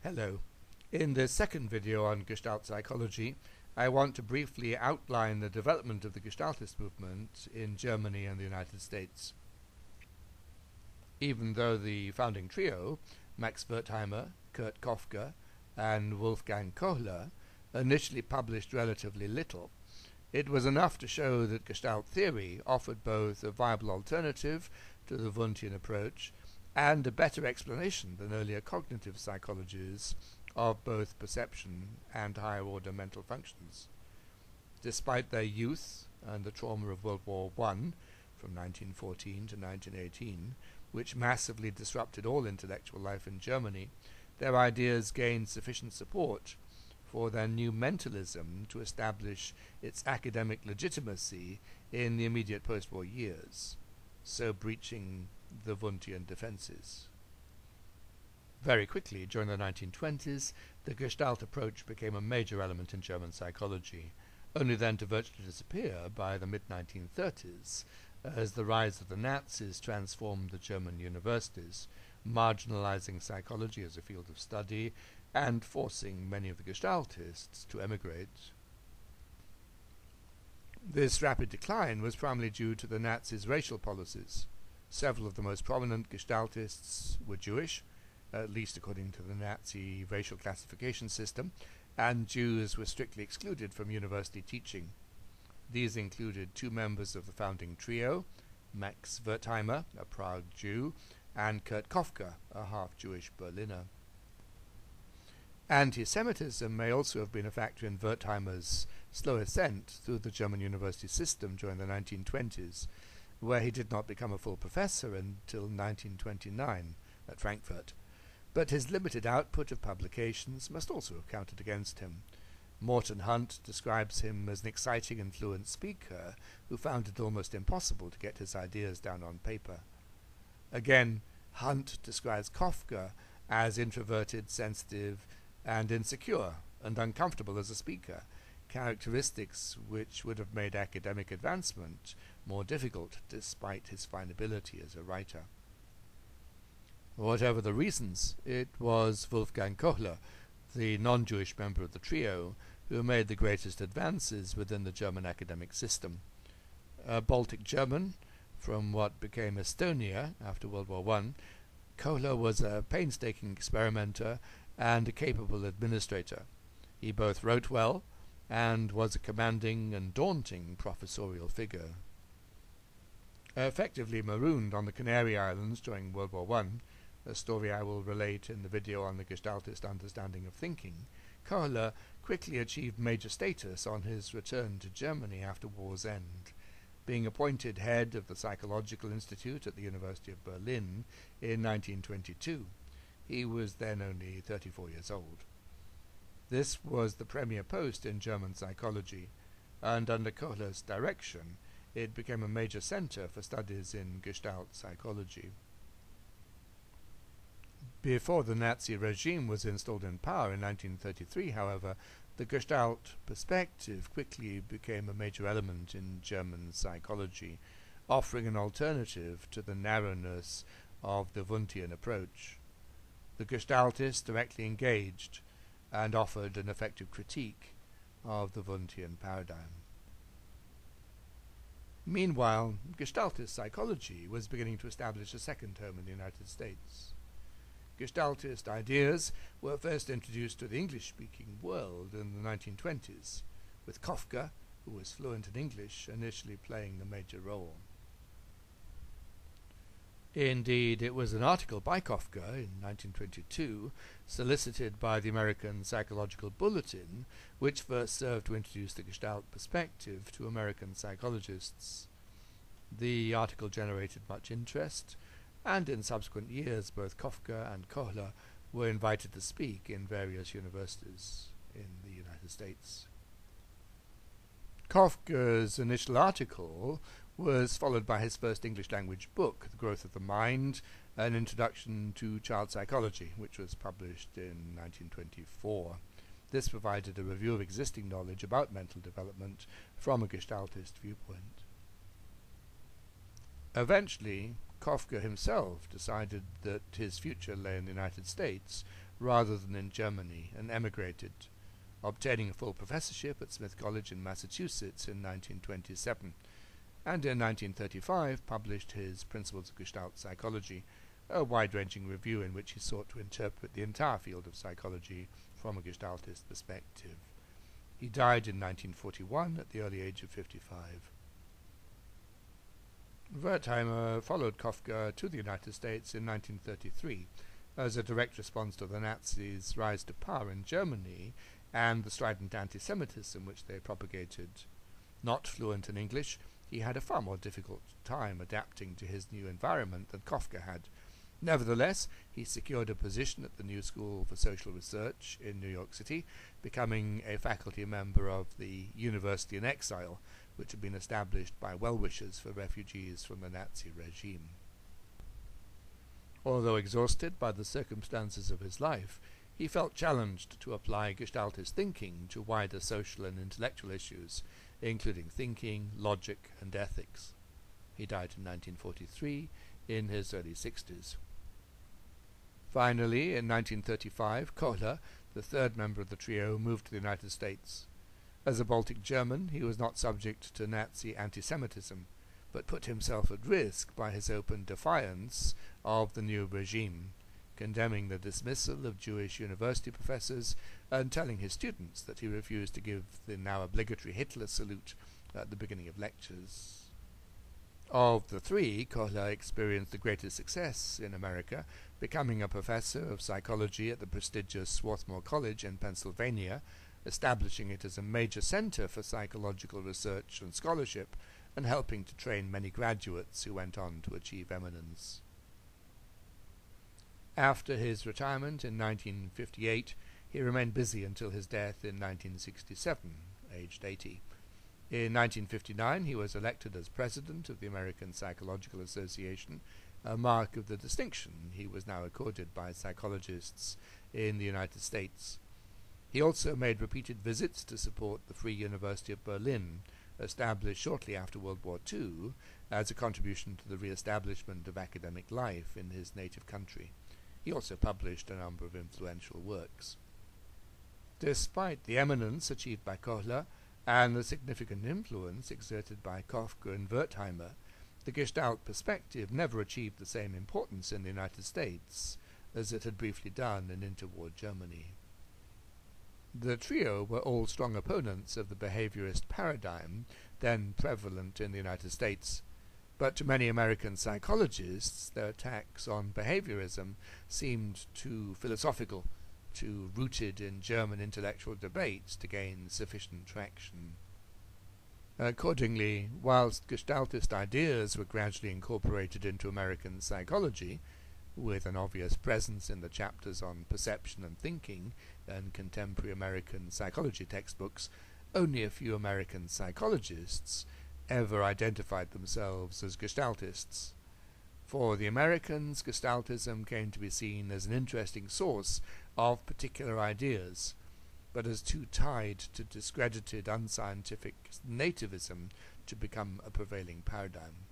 Hello. In the second video on Gestalt psychology, I want to briefly outline the development of the Gestaltist movement in Germany and the United States. Even though the founding trio, Max Wertheimer, Kurt Koffka, and Wolfgang Kohler, initially published relatively little, it was enough to show that Gestalt theory offered both a viable alternative to the Wundtian approach and a better explanation than earlier cognitive psychologies of both perception and higher-order mental functions. Despite their youth and the trauma of World War I, from 1914 to 1918, which massively disrupted all intellectual life in Germany, their ideas gained sufficient support for their new mentalism to establish its academic legitimacy in the immediate post-war years, so breaching the Wundtian defenses. Very quickly, during the 1920s, the Gestalt approach became a major element in German psychology, only then to virtually disappear by the mid-1930s, as the rise of the Nazis transformed the German universities, marginalizing psychology as a field of study and forcing many of the Gestaltists to emigrate. This rapid decline was primarily due to the Nazis' racial policies. Several of the most prominent Gestaltists were Jewish, at least according to the Nazi racial classification system, and Jews were strictly excluded from university teaching. These included two members of the founding trio, Max Wertheimer, a Prague Jew, and Kurt Koffka, a half-Jewish Berliner. Anti-Semitism may also have been a factor in Wertheimer's slow ascent through the German university system during the 1920s, where he did not become a full professor until 1929 at Frankfurt. But his limited output of publications must also have counted against him. Morton Hunt describes him as an exciting and fluent speaker who found it almost impossible to get his ideas down on paper. Again, Hunt describes Koffka as introverted, sensitive, and insecure, and uncomfortable as a speaker, characteristics which would have made academic advancement more difficult despite his fine ability as a writer. Whatever the reasons, it was Wolfgang Kohler, the non-Jewish member of the trio, who made the greatest advances within the German academic system. A Baltic German from what became Estonia after World War I, Kohler was a painstaking experimenter and a capable administrator. He both wrote well and was a commanding and daunting professorial figure. Effectively marooned on the Canary Islands during World War I, a story I will relate in the video on the Gestaltist understanding of thinking, Kohler quickly achieved major status on his return to Germany after war's end, being appointed head of the Psychological Institute at the University of Berlin in 1922. He was then only 34 years old. This was the premier post in German psychology, and under Kohler's direction, it became a major center for studies in Gestalt psychology. Before the Nazi regime was installed in power in 1933, however, the Gestalt perspective quickly became a major element in German psychology, offering an alternative to the narrowness of the Wundtian approach. The Gestaltists directly engaged and offered an effective critique of the Wundtian paradigm. Meanwhile, Gestaltist psychology was beginning to establish a second home in the United States. Gestaltist ideas were first introduced to the English-speaking world in the 1920s, with Koffka, who was fluent in English, initially playing the major role. Indeed, it was an article by Koffka in 1922, solicited by the American Psychological Bulletin, which first served to introduce the Gestalt perspective to American psychologists. The article generated much interest, and in subsequent years both Koffka and Kohler were invited to speak in various universities in the United States. Koffka's initial article was followed by his first English-language book, The Growth of the Mind, an Introduction to Child Psychology, which was published in 1924. This provided a review of existing knowledge about mental development from a Gestaltist viewpoint. Eventually, Koffka himself decided that his future lay in the United States, rather than in Germany, and emigrated, obtaining a full professorship at Smith College in Massachusetts in 1927, and in 1935 published his Principles of Gestalt Psychology, a wide-ranging review in which he sought to interpret the entire field of psychology from a Gestaltist perspective. He died in 1941 at the early age of 55. Wertheimer followed Kafka to the United States in 1933 as a direct response to the Nazis' rise to power in Germany and the strident anti-Semitism which they propagated. Not fluent in English, he had a far more difficult time adapting to his new environment than Kafka had. Nevertheless, he secured a position at the New School for Social Research in New York City, becoming a faculty member of the University in Exile, which had been established by well-wishers for refugees from the Nazi regime. Although exhausted by the circumstances of his life, he felt challenged to apply Gestaltist thinking to wider social and intellectual issues, including thinking, logic, and ethics. He died in 1943 in his early 60s. Finally, in 1935, Kohler, the third member of the trio, moved to the United States. As a Baltic German, he was not subject to Nazi anti-Semitism, but put himself at risk by his open defiance of the new regime, condemning the dismissal of Jewish university professors and telling his students that he refused to give the now obligatory Hitler salute at the beginning of lectures. Of the three, Kohler experienced the greatest success in America, becoming a professor of psychology at the prestigious Swarthmore College in Pennsylvania, establishing it as a major center for psychological research and scholarship, and helping to train many graduates who went on to achieve eminence. After his retirement in 1958, he remained busy until his death in 1967, aged 80. In 1959, he was elected as president of the American Psychological Association, a mark of the distinction he was now accorded by psychologists in the United States. He also made repeated visits to support the Free University of Berlin, established shortly after World War II as a contribution to the re-establishment of academic life in his native country. He also published a number of influential works. Despite the eminence achieved by Kohler and the significant influence exerted by Kafka and Wertheimer, the Gestalt perspective never achieved the same importance in the United States as it had briefly done in interwar Germany. The trio were all strong opponents of the behaviorist paradigm then prevalent in the United States, but to many American psychologists their attacks on behaviorism seemed too philosophical, too rooted in German intellectual debates to gain sufficient traction. Accordingly, whilst Gestaltist ideas were gradually incorporated into American psychology, with an obvious presence in the chapters on perception and thinking and contemporary American psychology textbooks, only a few American psychologists ever identified themselves as Gestaltists. For the Americans, Gestaltism came to be seen as an interesting source of particular ideas, but as too tied to discredited unscientific nativism to become a prevailing paradigm.